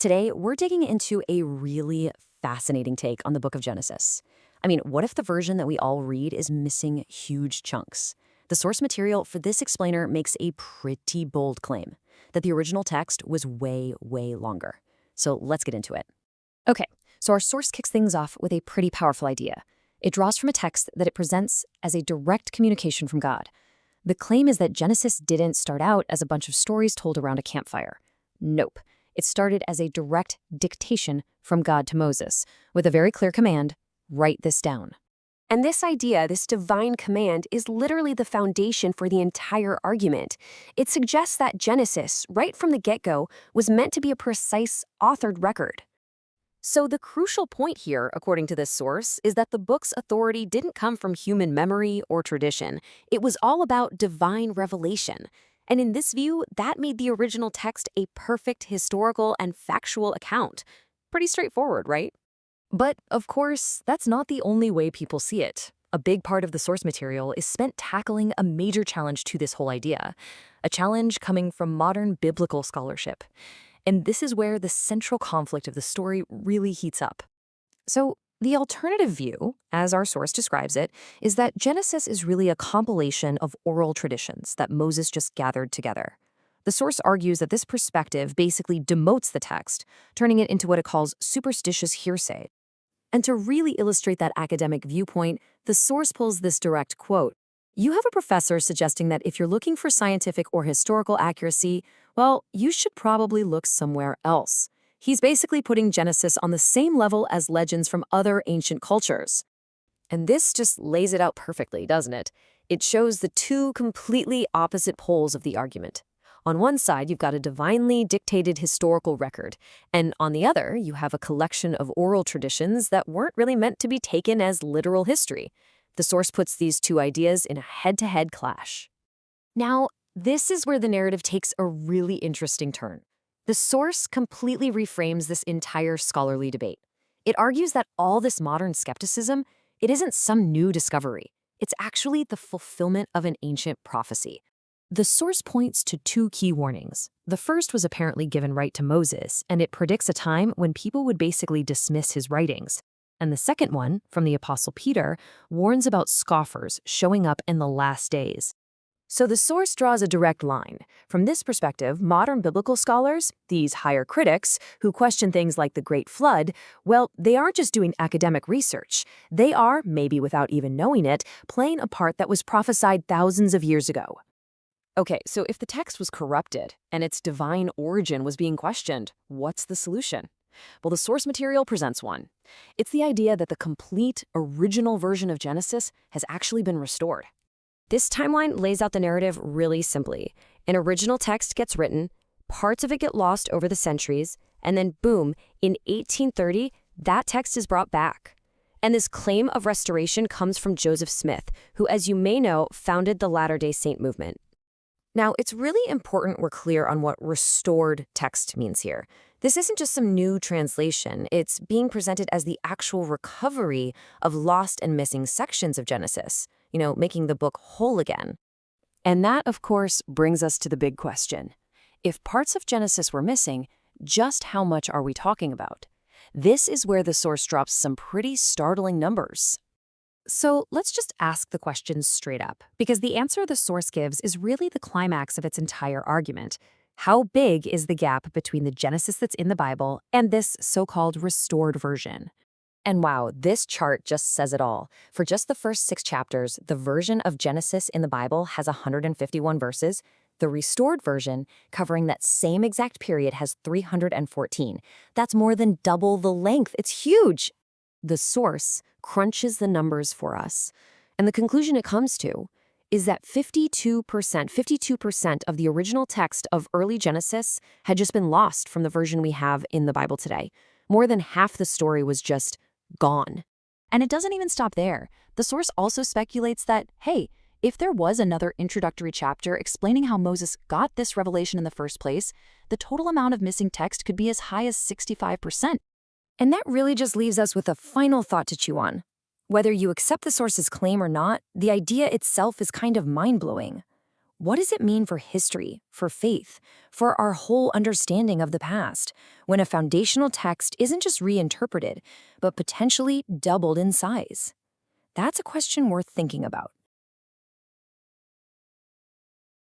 Today, we're digging into a really fascinating take on the book of Genesis. I mean, what if the version that we all read is missing huge chunks? The source material for this explainer makes a pretty bold claim that the original text was way, way longer. So let's get into it. Okay, so our source kicks things off with a pretty powerful idea. It draws from a text that it presents as a direct communication from God. The claim is that Genesis didn't start out as a bunch of stories told around a campfire. Nope. It started as a direct dictation from God to Moses, with a very clear command: write this down. And this idea, this divine command, is literally the foundation for the entire argument. It suggests that Genesis, right from the get-go, was meant to be a precise, authored record. So the crucial point here, according to this source, is that the book's authority didn't come from human memory or tradition. It was all about divine revelation. And in this view, that made the original text a perfect historical and factual account. Pretty straightforward, right? But, of course, that's not the only way people see it. A big part of the source material is spent tackling a major challenge to this whole idea, a challenge coming from modern biblical scholarship. And this is where the central conflict of the story really heats up. So, the alternative view, as our source describes it, is that Genesis is really a compilation of oral traditions that Moses just gathered together. The source argues that this perspective basically demotes the text, turning it into what it calls superstitious hearsay. And to really illustrate that academic viewpoint, the source pulls this direct quote. You have a professor suggesting that if you're looking for scientific or historical accuracy, well, you should probably look somewhere else. He's basically putting Genesis on the same level as legends from other ancient cultures. And this just lays it out perfectly, doesn't it? It shows the two completely opposite poles of the argument. On one side, you've got a divinely dictated historical record, and on the other, you have a collection of oral traditions that weren't really meant to be taken as literal history. The source puts these two ideas in a head-to-head clash. Now, this is where the narrative takes a really interesting turn. The source completely reframes this entire scholarly debate. It argues that all this modern skepticism, it isn't some new discovery. It's actually the fulfillment of an ancient prophecy. The source points to two key warnings. The first was apparently given right to Moses, and it predicts a time when people would basically dismiss his writings. And the second one, from the Apostle Peter, warns about scoffers showing up in the last days. So the source draws a direct line. From this perspective, modern biblical scholars, these higher critics, who question things like the Great Flood, well, they aren't just doing academic research. They are, maybe without even knowing it, playing a part that was prophesied thousands of years ago. Okay, so if the text was corrupted and its divine origin was being questioned, what's the solution? Well, the source material presents one. It's the idea that the complete, original version of Genesis has actually been restored. This timeline lays out the narrative really simply. An original text gets written, parts of it get lost over the centuries, and then boom, in 1830, that text is brought back. And this claim of restoration comes from Joseph Smith, who, as you may know, founded the Latter-day Saint movement. Now, it's really important we're clear on what restored text means here. This isn't just some new translation. It's being presented as the actual recovery of lost and missing sections of Genesis, making the book whole again. And that, of course, brings us to the big question. If parts of Genesis were missing, just how much are we talking about? This is where the source drops some pretty startling numbers. So let's just ask the question straight up, because the answer the source gives is really the climax of its entire argument. How big is the gap between the Genesis that's in the Bible and this so-called restored version? And wow, this chart just says it all. For just the first 6 chapters, the version of Genesis in the Bible has 151 verses. The restored version, covering that same exact period, has 314. That's more than double the length. It's huge. The source crunches the numbers for us, and the conclusion it comes to is that 52% of the original text of early Genesis had just been lost from the version we have in the Bible today. More than half the story was just gone. And it doesn't even stop there. The source also speculates that, hey, if there was another introductory chapter explaining how Moses got this revelation in the first place, the total amount of missing text could be as high as 65%. And that really just leaves us with a final thought to chew on. Whether you accept the source's claim or not, the idea itself is kind of mind-blowing. What does it mean for history, for faith, for our whole understanding of the past, when a foundational text isn't just reinterpreted, but potentially doubled in size? That's a question worth thinking about.